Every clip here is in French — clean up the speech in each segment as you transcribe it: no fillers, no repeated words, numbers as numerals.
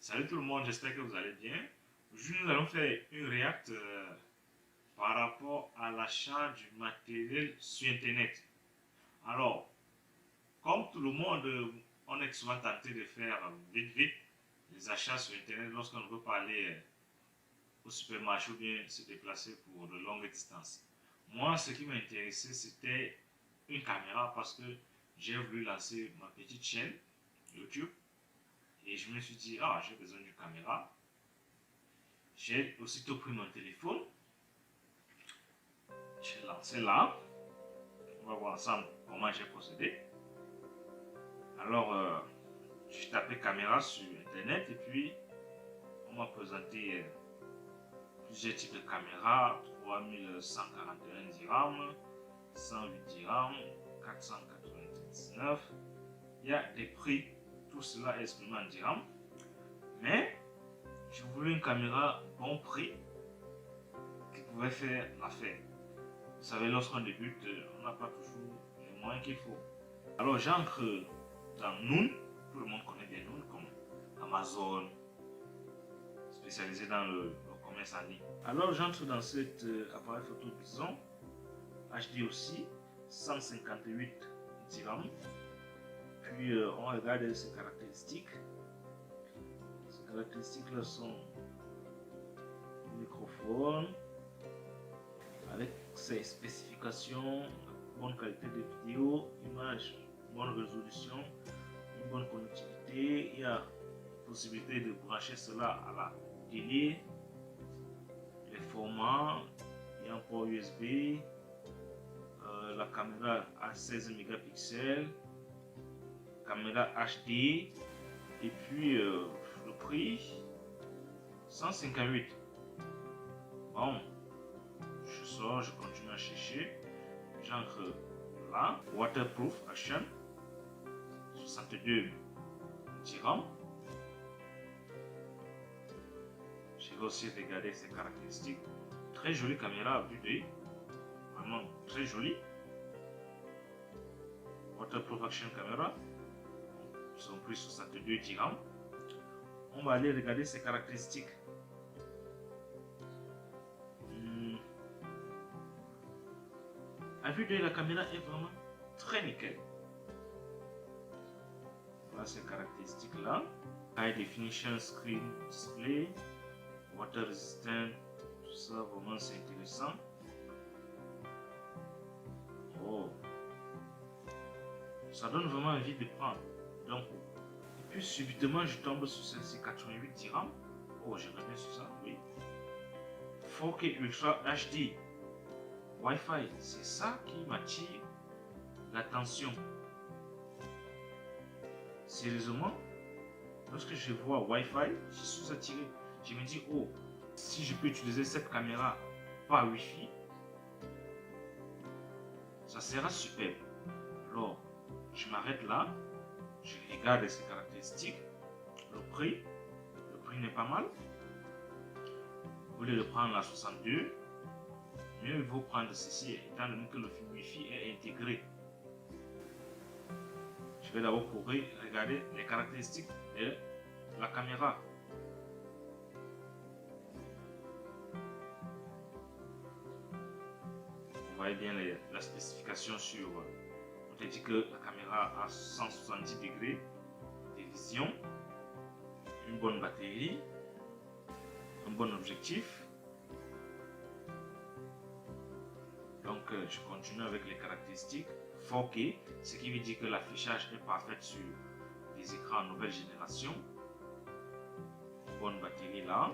Salut tout le monde, j'espère que vous allez bien. Aujourd'hui, nous allons faire une react par rapport à l'achat du matériel sur Internet. Alors, comme tout le monde, on est souvent tenté de faire vite les achats sur Internet lorsqu'on ne veut pas aller au supermarché ou bien se déplacer pour de longues distances. Moi, ce qui m'intéressait, c'était une caméra parce que j'ai voulu lancer ma petite chaîne YouTube. Et je me suis dit, j'ai besoin d'une caméra. J'ai aussitôt pris mon téléphone. J'ai lancé là. On va voir ensemble comment j'ai procédé. Alors, j'ai tapé caméra sur Internet et puis on m'a présenté plusieurs types de caméras. 3141 dirhams, 108 dirhams, 499. Il y a des prix. Tout cela est exprimé en dirhams. Mais je voulais une caméra bon prix qui pouvait faire l'affaire. Vous savez, lorsqu'on débute, on n'a pas toujours les moyens qu'il faut. Alors j'entre dans Noon, tout le monde connaît bien Noon, comme Amazon, spécialisé dans le commerce en ligne. Alors j'entre dans cet appareil photo Bison, HD aussi, 158 dirhams. Puis on regarde ses caractéristiques. Ces caractéristiques-là sont le microphone, avec ses spécifications, bonne qualité de vidéo, image, bonne résolution, une bonne connectivité. Il y a possibilité de brancher cela à la télé, les formats, il y a un port USB, la caméra à 16 mégapixels, caméra HD, et puis le prix 158. Bon, je sors, je continue à chercher. J'entre là, waterproof action, 62 dirhams. Je vais aussi regarder ses caractéristiques. Très jolie caméra à vue d'œil, vraiment très jolie. Waterproof action caméra, son prix 62 dirhams. On va aller regarder ses caractéristiques. À vue d'œil, la caméra est vraiment très nickel. Voilà ces caractéristiques là. High definition screen display, water resistant, tout ça vraiment c'est intéressant. Oh, ça donne vraiment envie de prendre. Donc, et puis subitement je tombe sur celle-ci, 88 dirhams. Oh, j'aimerais bien sur ça, oui. 4K Ultra HD. Wi-Fi, c'est ça qui m'attire l'attention. Sérieusement, lorsque je vois Wi-Fi, je suis attiré. Je me dis, oh, si je peux utiliser cette caméra par Wi-Fi, ça sera superbe. Alors, je m'arrête là, je regarde ses caractéristiques, le prix n'est pas mal. Au lieu de prendre la 62, mieux il vaut prendre ceci étant donné que le Wi-Fi est intégré. Je vais d'abord regarder les caractéristiques de la caméra. Vous voyez bien la spécification sur. On te dit que la caméra a 170 degrés de vision, une bonne batterie, un bon objectif. Donc je continue avec les caractéristiques. 4K, ce qui veut dire que l'affichage est parfait sur des écrans nouvelle génération. Bonne batterie là.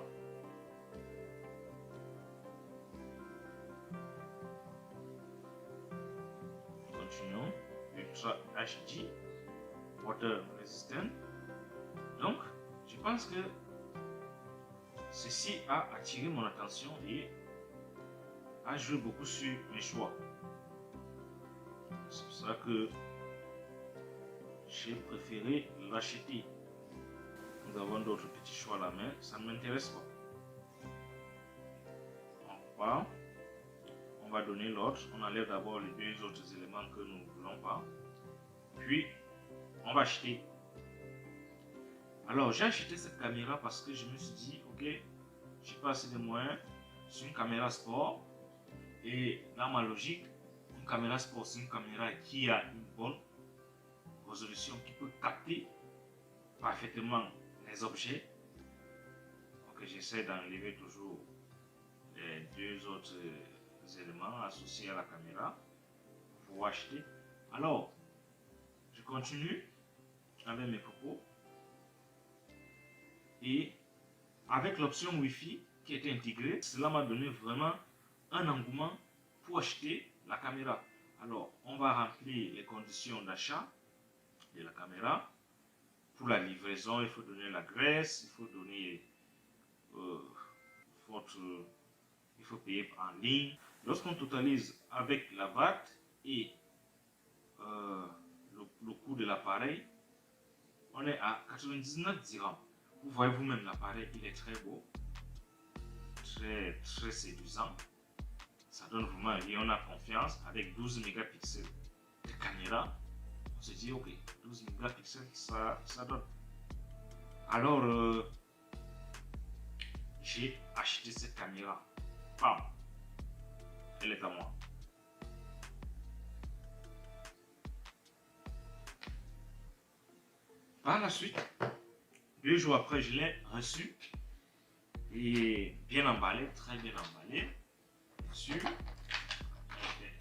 Continuons. Ultra HD, water resistant. Donc, je pense que ceci a attiré mon attention et a joué beaucoup sur mes choix. C'est pour ça que j'ai préféré l'acheter. Nous avons d'autres petits choix à la main, ça ne m'intéresse pas. On va donner l'autre. On enlève d'abord les deux autres éléments que nous ne voulons pas. Puis, on va acheter. Alors j'ai acheté cette caméra parce que je me suis dit, ok, j'ai pas assez de moyens, c'est une caméra sport. Et dans ma logique, une caméra sport, c'est une caméra qui a une bonne résolution, qui peut capter parfaitement les objets. Donc j'essaie d'enlever toujours les deux autres éléments associés à la caméra pour acheter. Alors, je continue avec mes propos. Et avec l'option Wi-Fi qui était intégrée, cela m'a donné vraiment un engouement pour acheter la caméra. Alors, on va remplir les conditions d'achat de la caméra. Pour la livraison, il faut donner l'adresse, il faut donner il faut payer en ligne. Lorsqu'on totalise avec la VAT et le coût de l'appareil, on est à 99 dirhams. Vous voyez vous-même, l'appareil, il est très beau, très séduisant. Ça donne vraiment un rayon à confiance avec 12 mégapixels de caméra. On se dit, ok, 12 mégapixels, ça donne. Alors, j'ai acheté cette caméra. Bam, elle est à moi. Par la suite, 2 jours après, je l'ai reçu et bien emballé, très bien emballé. Dessus,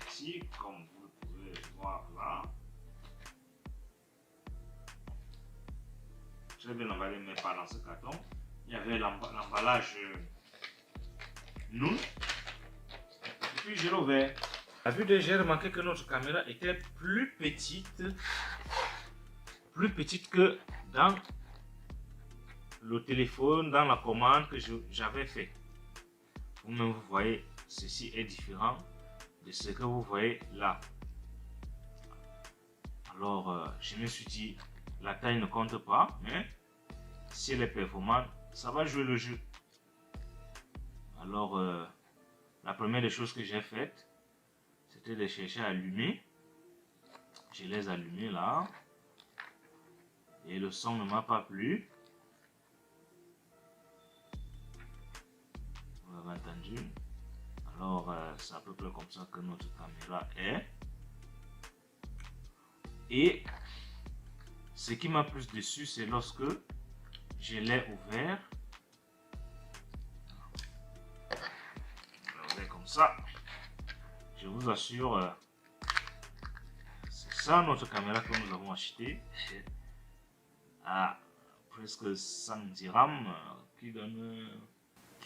ici, comme vous le pouvez voir là, très bien emballé, mais pas dans ce carton. Il y avait l'emballage Noun. Et puis je l'ai ouvert. À vue de j'ai remarqué que notre caméra était plus petite que dans le téléphone, dans la commande que j'avais fait. Vous-même, vous voyez, ceci est différent de ce que vous voyez là. Alors, je me suis dit, la taille ne compte pas, mais si elle est performante, ça va jouer le jeu. Alors, la première des choses que j'ai faites, c'était de chercher à allumer. Je les ai allumés là. Et le son ne m'a pas plu. Vous avez entendu. Alors, c'est à peu près comme ça que notre caméra est. Et ce qui m'a plus déçu, c'est lorsque je l'ai ouvert. Comme ça, je vous assure, c'est ça notre caméra que nous avons acheté à presque 100 dirhams, qui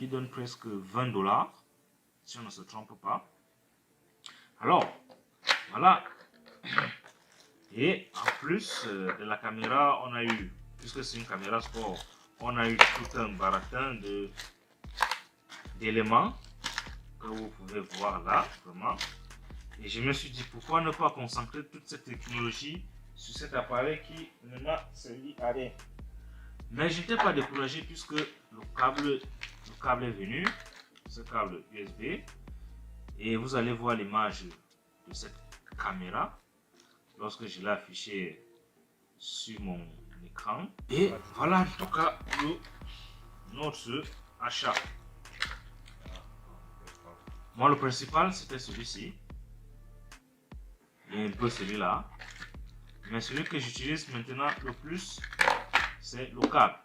donne presque 20 $, si on ne se trompe pas. Alors, voilà. Et en plus de la caméra, on a eu, puisque c'est une caméra sport, on a eu tout un baratin d'éléments que vous pouvez voir là, vraiment. Et je me suis dit, pourquoi ne pas concentrer toute cette technologie sur cet appareil qui ne m'a servi à rien. Mais je n'étais pas découragé puisque le câble est venu, ce câble USB. Et vous allez voir l'image de cette caméra lorsque je l'ai affiché sur mon écran. Et voilà en tout cas notre achat. Moi, le principal, c'était celui-ci. Et un peu celui-là. Mais celui que j'utilise maintenant le plus, c'est le câble.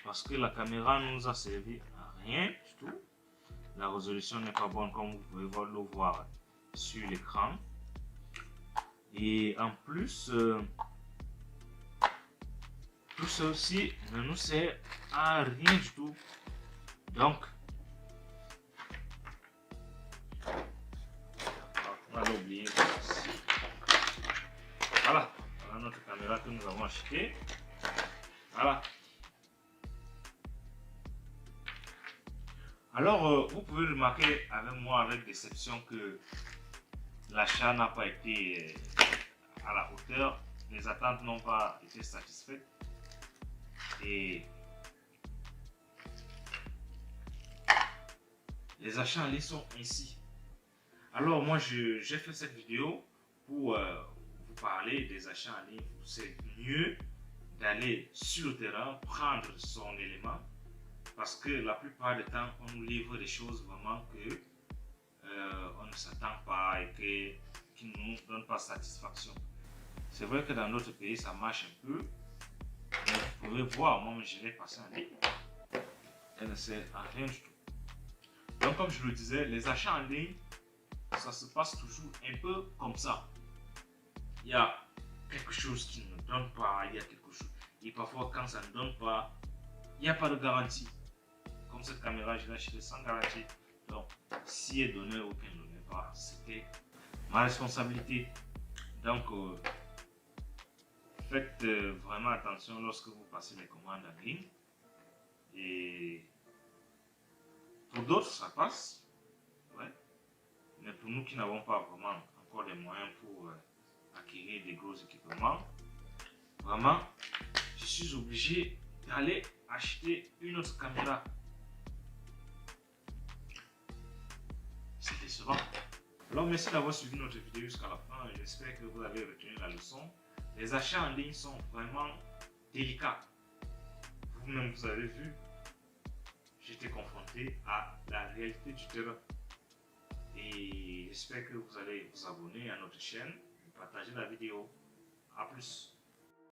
Parce que la caméra ne nous a servi à rien du tout. La résolution n'est pas bonne comme vous pouvez le voir sur l'écran. Et en plus, tout ceci ne nous sert à rien du tout. Donc, on va l'oublier. Voilà, voilà notre caméra que nous avons achetée. Voilà. Alors, vous pouvez remarquer avec moi avec déception que l'achat n'a pas été à la hauteur. Les attentes n'ont pas été satisfaites. Et les achats en ligne sont ainsi. Alors, moi, j'ai fait cette vidéo pour vous parler des achats en ligne. C'est mieux d'aller sur le terrain, prendre son élément, parce que la plupart du temps, on nous livre des choses vraiment que on ne s'attend pas et qui ne nous donnent pas satisfaction. C'est vrai que dans notre pays, ça marche un peu, mais vous pouvez voir, moi je l'ai passé en ligne, elle ne sert à rien du tout. Donc comme je le disais, les achats en ligne, ça se passe toujours un peu comme ça. Il y a quelque chose qui ne donne pas, il y a quelque chose. Et parfois, quand ça ne donne pas, il n'y a pas de garantie. Comme cette caméra, je l'ai achetée sans garantie. Donc, si elle donnait ou qu'elle ne donnait pas, c'était ma responsabilité. Donc, faites vraiment attention lorsque vous passez les commandes en ligne. Et pour d'autres, ça passe. Ouais. Mais pour nous qui n'avons pas vraiment encore des moyens pour acquérir des gros équipements, vraiment, je suis obligé d'aller acheter une autre caméra. C'est décevant. Alors merci d'avoir suivi notre vidéo jusqu'à la fin. J'espère que vous avez retenu la leçon. Les achats en ligne sont vraiment délicats. Vous-même, vous avez vu, j'étais confronté à la réalité du terrain. Et j'espère que vous allez vous abonner à notre chaîne et partager la vidéo. A plus.